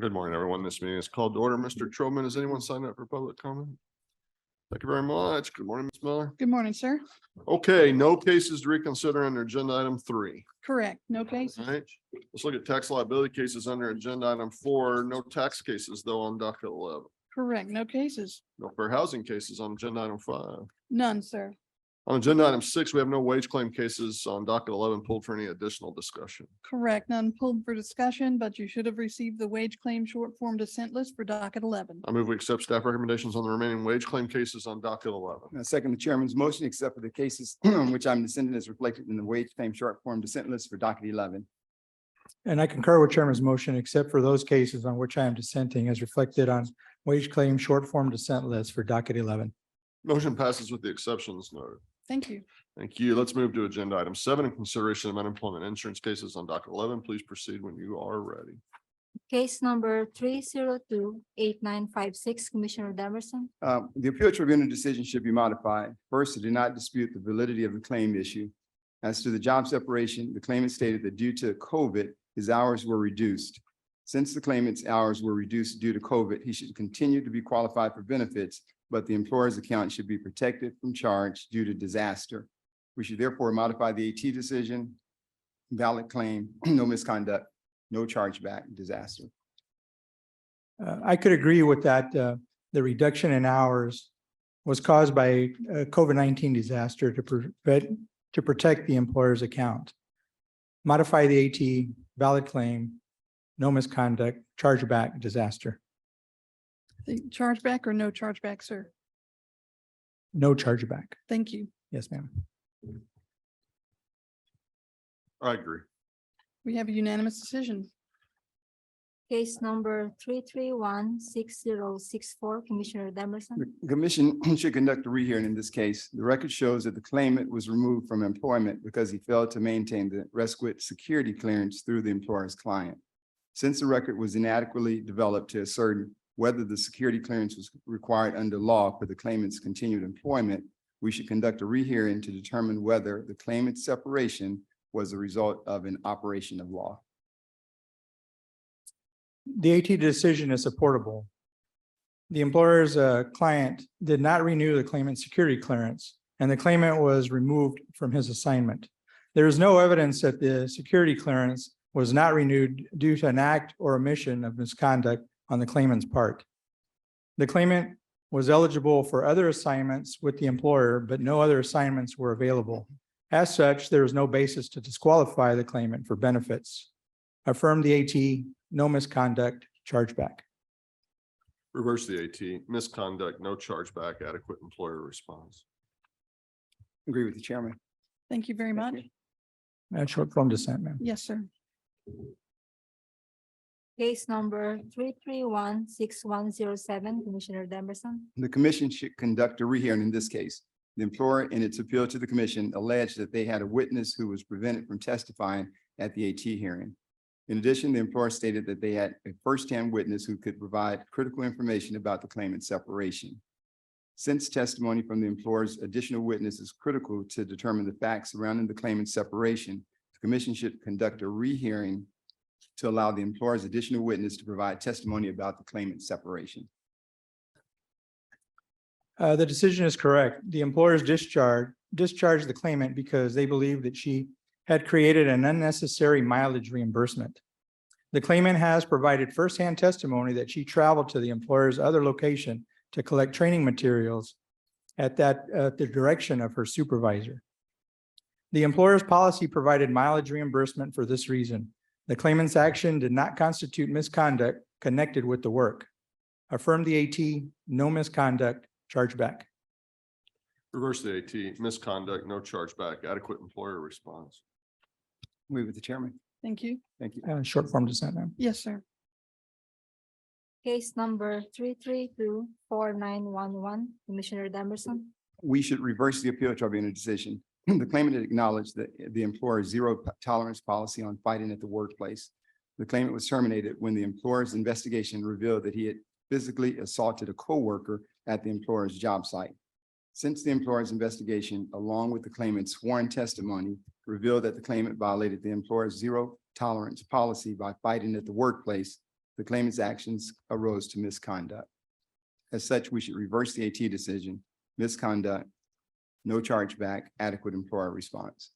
Good morning, everyone. This meeting is called to order. Mr. Troman, has anyone signed up for public comment? Thank you very much. Good morning, Ms. Miller. Good morning, sir. Okay, no cases to reconsider under agenda item 3. Correct. No cases. All right, let's look at tax liability cases under agenda item 4. No tax cases though on docket 11. Correct. No cases. No fair housing cases on agenda item 5. None, sir. On agenda item 6, we have no wage claim cases on docket 11 pulled for any additional discussion. Correct. None pulled for discussion, but you should have received the wage claim short form dissent list for docket 11. I move we accept staff recommendations on the remaining wage claim cases on docket 11. I second the chairman's motion, except for the cases on which I'm dissenting as reflected in the wage claim short form dissent list for docket 11. And I concur with Chairman's motion, except for those cases on which I am dissenting as reflected on wage claim short form dissent list for docket 11. Motion passes with the exceptions noted. Thank you. Thank you. Let's move to agenda item 7 in consideration of unemployment insurance cases on docket 11. Please proceed when you are ready. Case number 302-8956, Commissioner Demerson. The appeal tribunal decision should be modified. First, it did not dispute the validity of the claim issue. As to the job separation, the claimant stated that due to COVID, his hours were reduced. Since the claimant's hours were reduced due to COVID, he should continue to be qualified for benefits, but the employer's account should be protected from charge due to disaster. We should therefore modify the AT decision, valid claim, no misconduct, no chargeback, disaster. I could agree with that. The reduction in hours was caused by a COVID-19 disaster to protect the employer's account. Modify the AT, valid claim, no misconduct, chargeback, disaster. The chargeback or no chargeback, sir? No chargeback. Thank you. Yes, ma'am. I agree. We have a unanimous decision. Case number 331-6064, Commissioner Demerson. The commission should conduct a rehearing in this case. The record shows that the claimant was removed from employment because he failed to maintain the requisite security clearance through the employer's client. Since the record was inadequately developed to ascertain whether the security clearance was required under law for the claimant's continued employment, we should conduct a rehearing to determine whether the claimant's separation was a result of an operation of law. The AT decision is supportable. The employer's client did not renew the claimant's security clearance, and the claimant was removed from his assignment. There is no evidence that the security clearance was not renewed due to an act or omission of misconduct on the claimant's part. The claimant was eligible for other assignments with the employer, but no other assignments were available. As such, there is no basis to disqualify the claimant for benefits. Affirm the AT, no misconduct, chargeback. Reverse the AT, misconduct, no chargeback, adequate employer response. Agree with the chairman. Thank you very much. And short form dissent, ma'am. Yes, sir. Case number 331-6107, Commissioner Demerson. The commission should conduct a rehearing in this case. The employer, in its appeal to the commission, alleged that they had a witness who was prevented from testifying at the AT hearing. In addition, the employer stated that they had a firsthand witness who could provide critical information about the claimant's separation. Since testimony from the employer's additional witness is critical to determine the facts surrounding the claimant's separation, the commission should conduct a rehearing to allow the employer's additional witness to provide testimony about the claimant's separation. The decision is correct. The employer's discharged the claimant because they believed that she had created an unnecessary mileage reimbursement. The claimant has provided firsthand testimony that she traveled to the employer's other location to collect training materials at the direction of her supervisor. The employer's policy provided mileage reimbursement for this reason. The claimant's action did not constitute misconduct connected with the work. Affirm the AT, no misconduct, chargeback. Reverse the AT, misconduct, no chargeback, adequate employer response. Move with the chairman. Thank you. Thank you. Short form dissent, ma'am. Yes, sir. Case number 332-4911, Commissioner Demerson. We should reverse the appeal tribunal decision. The claimant acknowledged that the employer's zero tolerance policy on fighting at the workplace. The claimant was terminated when the employer's investigation revealed that he had physically assaulted a coworker at the employer's job site. Since the employer's investigation, along with the claimant's sworn testimony, revealed that the claimant violated the employer's zero tolerance policy by fighting at the workplace, the claimant's actions arose to misconduct. As such, we should reverse the AT decision, misconduct, no chargeback, adequate employer response.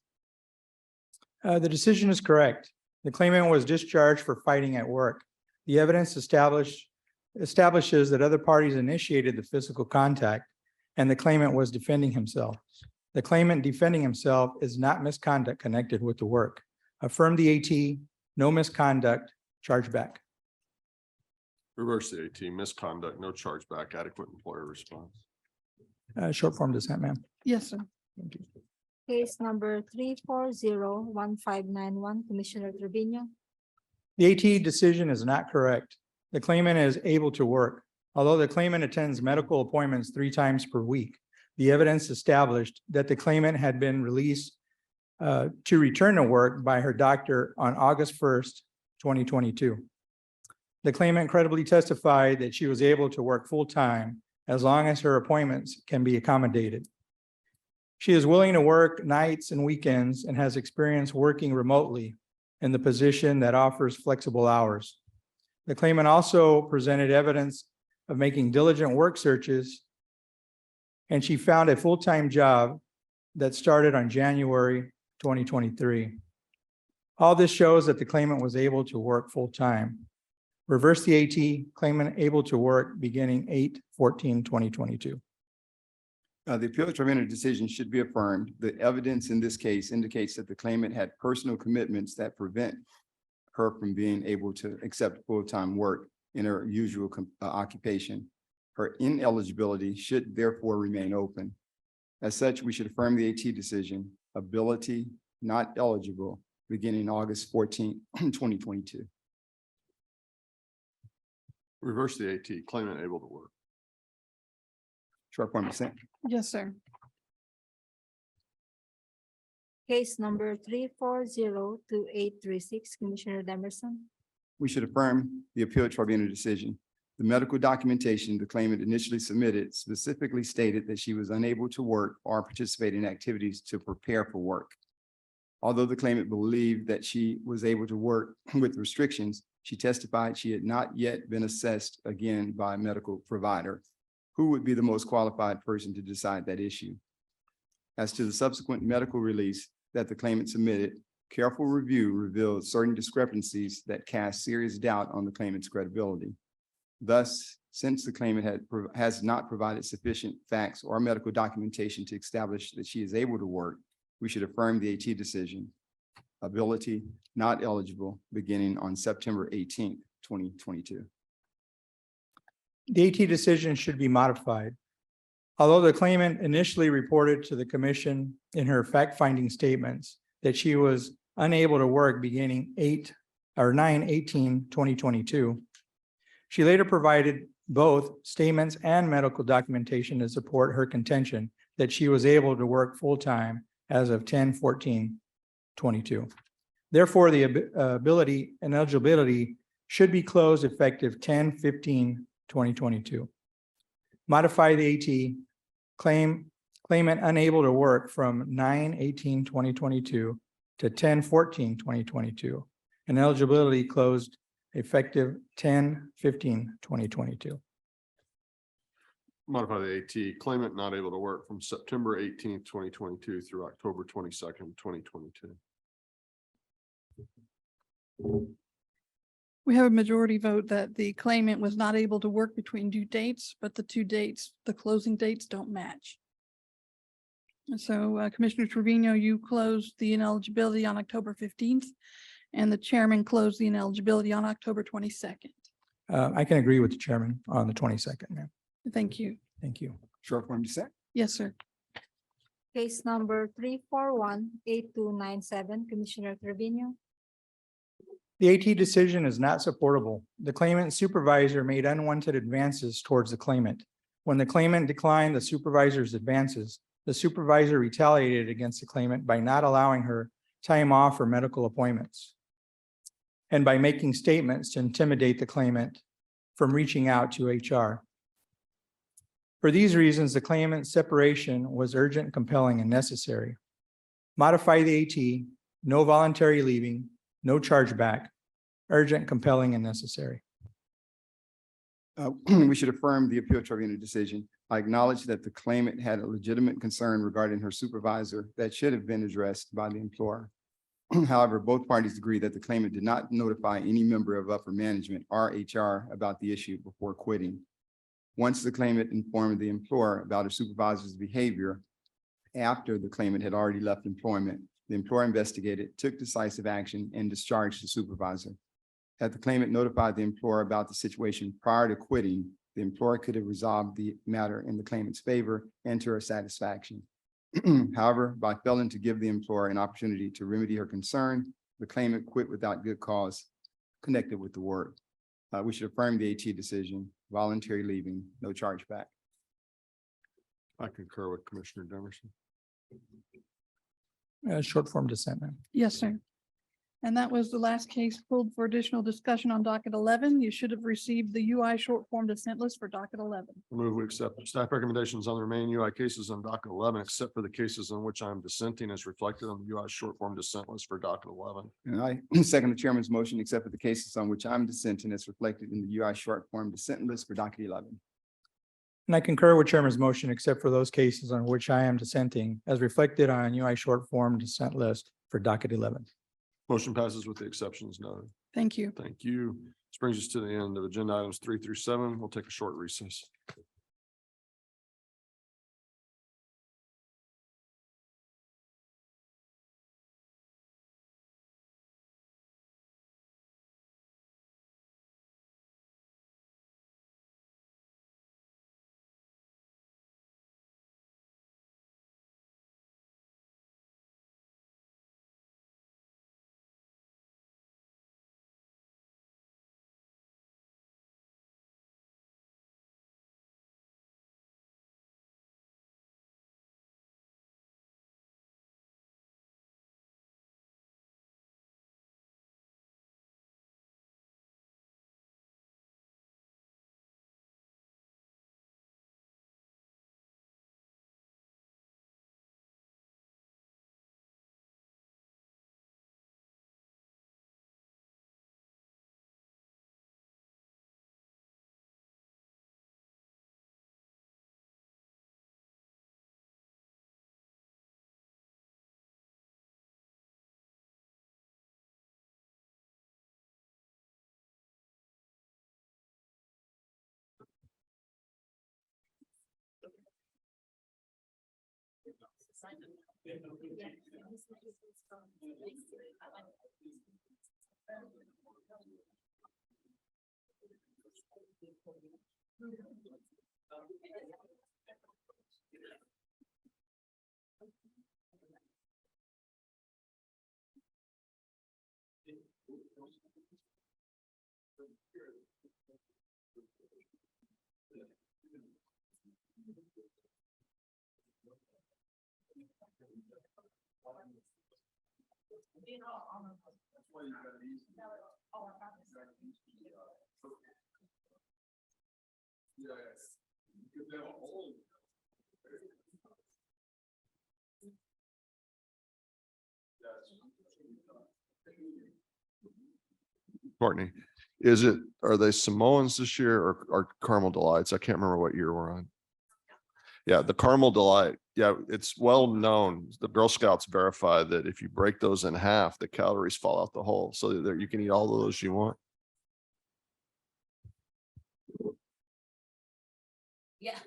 The decision is correct. The claimant was discharged for fighting at work. The evidence establishes that other parties initiated the physical contact and the claimant was defending himself. The claimant defending himself is not misconduct connected with the work. Affirm the AT, no misconduct, chargeback. Reverse the AT, misconduct, no chargeback, adequate employer response. Short form dissent, ma'am. Yes, sir. Thank you. Case number 3401591, Commissioner Trevino. The AT decision is not correct. The claimant is able to work. Although the claimant attends medical appointments 3 times per week, the evidence established that the claimant had been released to return to work by her doctor on August 1st, 2022. The claimant credibly testified that she was able to work full-time as long as her appointments can be accommodated. She is willing to work nights and weekends and has experience working remotely in the position that offers flexible hours. The claimant also presented evidence of making diligent work searches, and she found a full-time job that started on January 2023. All this shows that the claimant was able to work full-time. Reverse the AT, claimant able to work beginning 8/14/2022. The appeal tribunal decision should be affirmed. The evidence in this case indicates that the claimant had personal commitments that prevent her from being able to accept full-time work in her usual occupation. Her ineligibility should therefore remain open. As such, we should affirm the AT decision, ability not eligible, beginning August 14th, 2022. Reverse the AT, claimant able to work. Short form dissent. Yes, sir. Case number 3402836, Commissioner Demerson. We should affirm the appeal tribunal decision. The medical documentation the claimant initially submitted specifically stated that she was unable to work or participate in activities to prepare for work. Although the claimant believed that she was able to work with restrictions, she testified she had not yet been assessed again by a medical provider. Who would be the most qualified person to decide that issue? As to the subsequent medical release that the claimant submitted, careful review revealed certain discrepancies that cast serious doubt on the claimant's credibility. Thus, since the claimant has not provided sufficient facts or medical documentation to establish that she is able to work, we should affirm the AT decision. Ability not eligible, beginning on September 18th, 2022. The AT decision should be modified. Although the claimant initially reported to the commission in her fact-finding statements that she was unable to work beginning 9/18/2022, she later provided both statements and medical documentation to support her contention that she was able to work full-time as of 10/14/22. Therefore, the ability and eligibility should be closed effective 10/15/2022. Modify the AT, claimant unable to work from 9/18/2022 to 10/14/2022, and eligibility closed effective 10/15/2022. Modify the AT, claimant not able to work from September 18th, 2022 through October 22nd, 2022. We have a majority vote that the claimant was not able to work between due dates, but the two dates, the closing dates don't match. And so Commissioner Trevino, you closed the ineligibility on October 15th, and the chairman closed the ineligibility on October 22nd. I can agree with the chairman on the 22nd, ma'am. Thank you. Thank you. Short form dissent. Yes, sir. Case number 3418297, Commissioner Trevino. The AT decision is not supportable. The claimant's supervisor made unwanted advances towards the claimant. When the claimant declined the supervisor's advances, the supervisor retaliated against the claimant by not allowing her time off for medical appointments and by making statements to intimidate the claimant from reaching out to HR. For these reasons, the claimant's separation was urgent, compelling, and necessary. Modify the AT, no voluntary leaving, no chargeback, urgent, compelling, and necessary. We should affirm the appeal tribunal decision. I acknowledge that the claimant had a legitimate concern regarding her supervisor that should have been addressed by the employer. However, both parties agree that the claimant did not notify any member of upper management or HR about the issue before quitting. Once the claimant informed the employer about her supervisor's behavior after the claimant had already left employment, the employer investigated, took decisive action, and discharged the supervisor. Had the claimant notified the employer about the situation prior to quitting, the employer could have resolved the matter in the claimant's favor and to her satisfaction. However, by failing to give the employer an opportunity to remedy her concern, the claimant quit without good cause connected with the work. We should affirm the AT decision, voluntary leaving, no chargeback. I concur with Commissioner Demerson. Short form dissent, ma'am. Yes, sir. And that was the last case pulled for additional discussion on docket 11. You should have received the UI short form dissent list for docket 11. Move we accept the staff recommendations on the remaining UI cases on docket 11, except for the cases on which I am dissenting as reflected on the UI short form dissent list for docket 11. And I second the chairman's motion, except for the cases on which I'm dissenting as reflected in the UI short form dissent list for docket 11. And I concur with Chairman's motion, except for those cases on which I am dissenting, as reflected on UI short form dissent list for docket 11. Motion passes with the exceptions noted. Thank you. Thank you. This brings us to the end of agenda items 3 through 7. We'll take a short recess. Courtney, are they Samoans this year or Caramel Delights? I can't remember what year we're on. Yeah, the Caramel Delight. Yeah, it's well known. The Girl Scouts verify that if you break those in half, the calories fall out the hole. So that you can eat all of those you want. Yeah.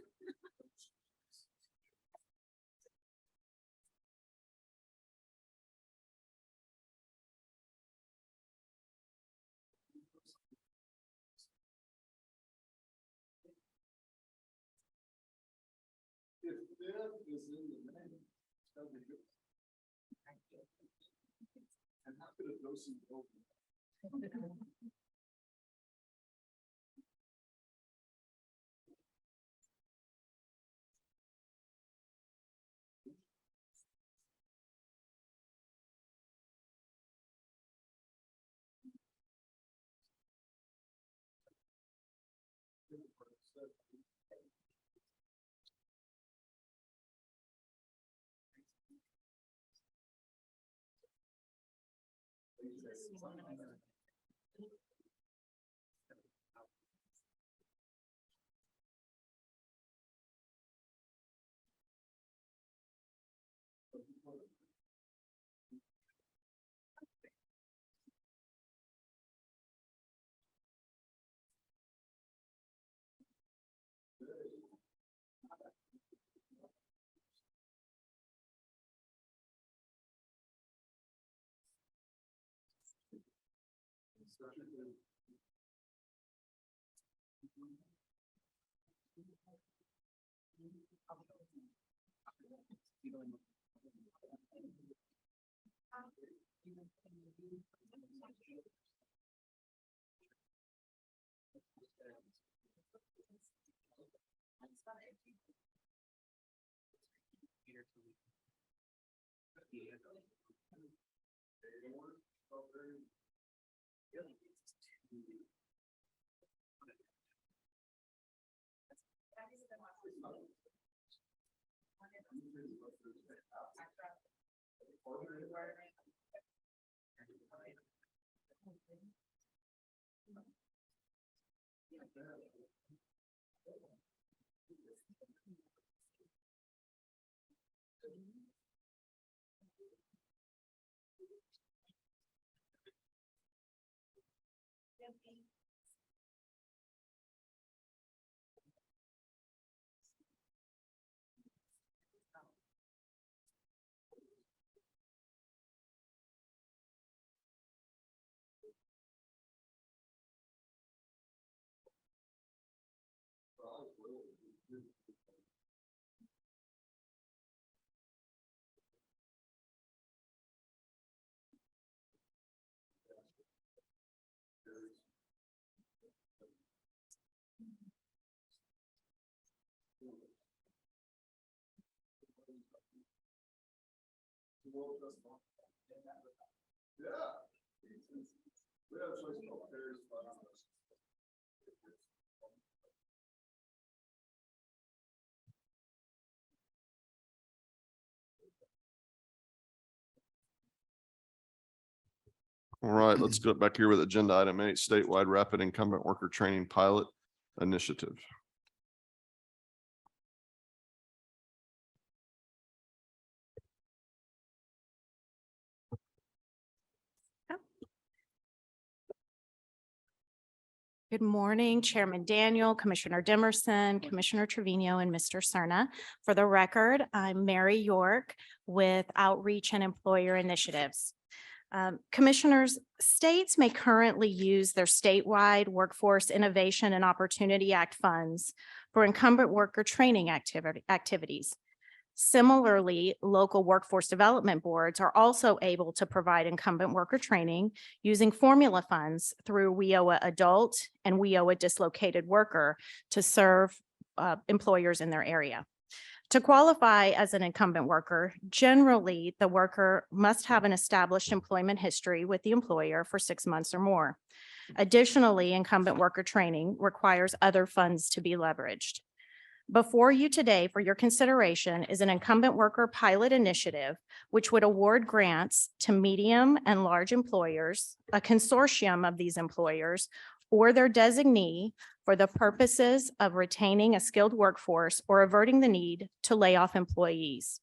All right, let's go back here with agenda item 8, statewide rapid incumbent worker training pilot initiative. Good morning, Chairman Daniel, Commissioner Dimerson, Commissioner Trevino, and Mr. Cerna. For the record, I'm Mary York with Outreach and Employer Initiatives. Commissioners, states may currently use their statewide Workforce Innovation and Opportunity Act funds for incumbent worker training activities. Similarly, local workforce development boards are also able to provide incumbent worker training using formula funds through WIOA Adult and WIOA Dislocated Worker to serve employers in their area. To qualify as an incumbent worker, generally the worker must have an established employment history with the employer for 6 months or more. Additionally, incumbent worker training requires other funds to be leveraged. Before you today for your consideration is an incumbent worker pilot initiative, which would award grants to medium and large employers, a consortium of these employers, or their designee for the purposes of retaining a skilled workforce or averting the need to lay off employees.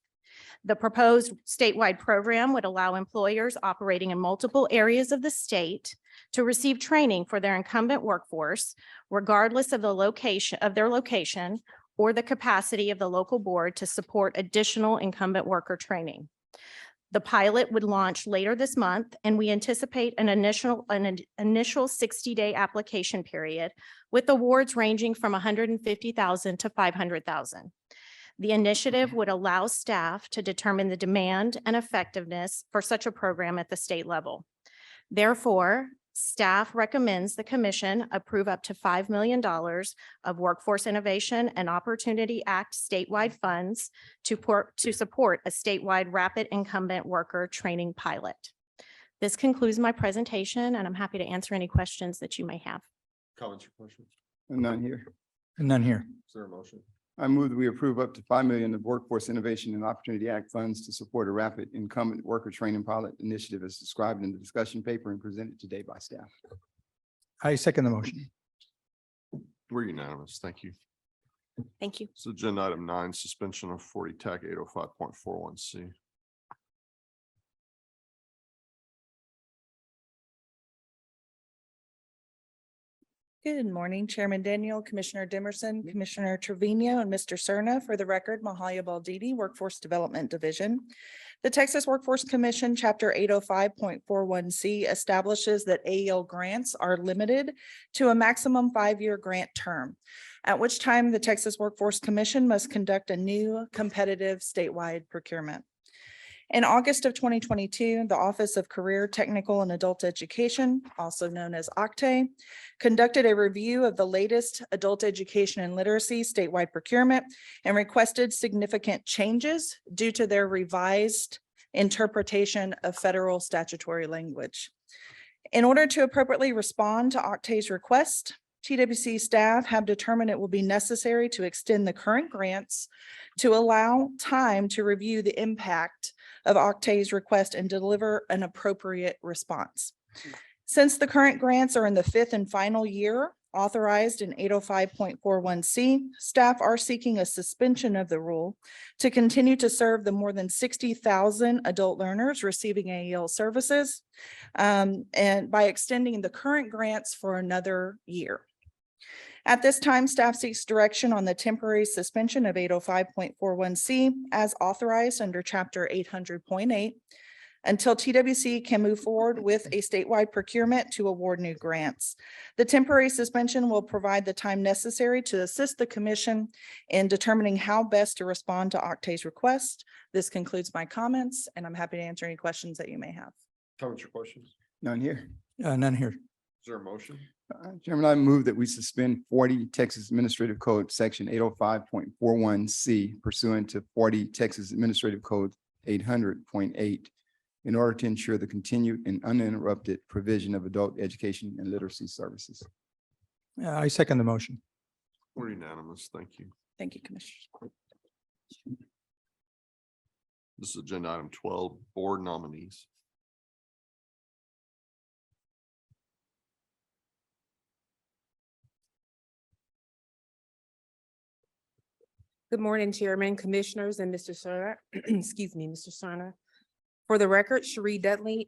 The proposed statewide program would allow employers operating in multiple areas of the state to receive training for their incumbent workforce, regardless of the location of their location or the capacity of the local board to support additional incumbent worker training. The pilot would launch later this month, and we anticipate an initial 60-day application period with awards ranging from $150,000 to $500,000. The initiative would allow staff to determine the demand and effectiveness for such a program at the state level. Therefore, staff recommends the commission approve up to $5 million of Workforce Innovation and Opportunity Act statewide funds to support a statewide rapid incumbent worker training pilot. This concludes my presentation, and I'm happy to answer any questions that you may have. Comments or questions? None here. And none here. Is there a motion? I move that we approve up to $5 million of Workforce Innovation and Opportunity Act funds to support a rapid incumbent worker training pilot initiative as described in the discussion paper and presented today by staff. I second the motion. We're unanimous. Thank you. Thank you. So agenda item 9, suspension of 40 TAC 805.41C. Good morning, Chairman Daniel, Commissioner Dimerson, Commissioner Trevino, and Mr. Cerna. For the record, Mahalia Baldidi, Workforce Development Division. The Texas Workforce Commission, Chapter 805.41C establishes that AEL grants are limited to a maximum 5-year grant term, at which time the Texas Workforce Commission must conduct a new competitive statewide procurement. In August of 2022, the Office of Career, Technical, and Adult Education, also known as OCTAE, conducted a review of the latest adult education and literacy statewide procurement and requested significant changes due to their revised interpretation of federal statutory language. In order to appropriately respond to OCTAE's request, TWC staff have determined it will be necessary to extend the current grants to allow time to review the impact of OCTAE's request and deliver an appropriate response. Since the current grants are in the 5th and final year authorized in 805.41C, staff are seeking a suspension of the rule to continue to serve the more than 60,000 adult learners receiving AEL services, and by extending the current grants for another year. At this time, staff seeks direction on the temporary suspension of 805.41C as authorized under Chapter 800.8 until TWC can move forward with a statewide procurement to award new grants. The temporary suspension will provide the time necessary to assist the commission in determining how best to respond to OCTAE's request. This concludes my comments, and I'm happy to answer any questions that you may have. Comments or questions? None here. None here. Is there a motion? Chairman, I move that we suspend 40 Texas Administrative Code, Section 805.41C pursuant to 40 Texas Administrative Code 800.8 in order to ensure the continued and uninterrupted provision of adult education and literacy services. I second the motion. We're unanimous. Thank you. Thank you, Commissioners. This is agenda item 12, board nominees. Good morning, Chairman, Commissioners, and Mr. Cerner. Excuse me, Mr. Cerner. For the record, Cherie Dudley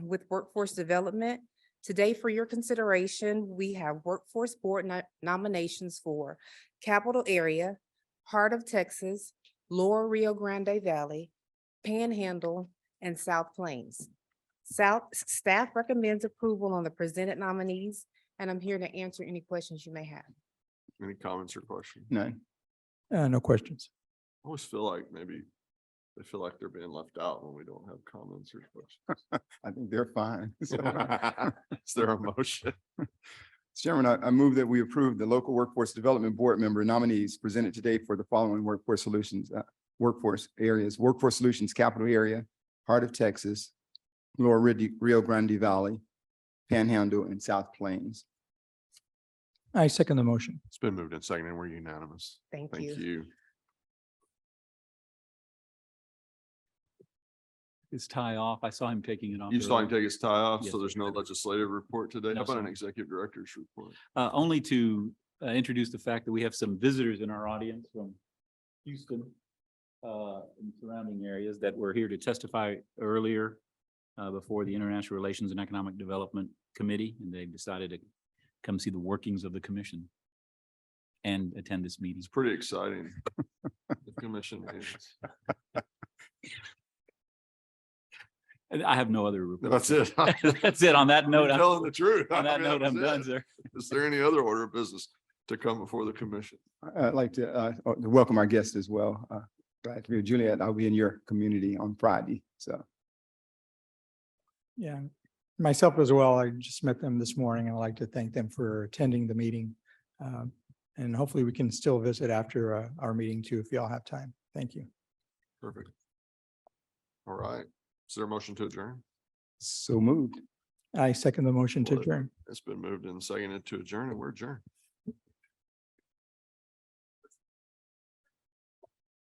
with Workforce Development. Today, for your consideration, we have Workforce Board nominations for Capital Area, Heart of Texas, Lower Rio Grande Valley, Panhandle, and South Plains. Staff recommends approval on the presented nominees, and I'm here to answer any questions you may have. Any comments or questions? None. No questions. I always feel like maybe they feel like they're being left out when we don't have comments or questions. I think they're fine. Is there a motion? Chairman, I move that we approve the local workforce development board member nominees presented today for the following workforce solutions, workforce areas: Workforce Solutions Capital Area, Heart of Texas, Lower Rio Grande Valley, Panhandle, and South Plains. I second the motion. It's been moved and seconded. We're unanimous. Thank Thank you. you. His tie off. I saw him taking it off. You saw him earlier. take his tie off, Yes, so there's sir. no legislative report today. No, How about sir. an executive director's report? Only to introduce the fact that we have some visitors in our audience from Houston and surrounding areas that were here to testify earlier before the International Relations and Economic Development Committee, and they decided to come see the workings of the commission and attend this meeting. It's pretty exciting. The commission meetings. And I have no other report. That's it. That's it. On that note, You're telling the truth. on that note, I'm was done, it. sir. Is there any other order of business to come before the commission? I'd like to welcome our guests as well. Glad to be with Juliet. I'll be in your community on Friday, so. Yeah, myself as well. I just met them this morning and I'd like to thank them for attending the meeting. And hopefully we can still visit after our meeting too, if y'all have time. Thank you. Perfect. All right. Is there a motion to adjourn? So moved. I second the motion to Well, adjourn. It's been moved and seconded to adjourn, and we're adjourned.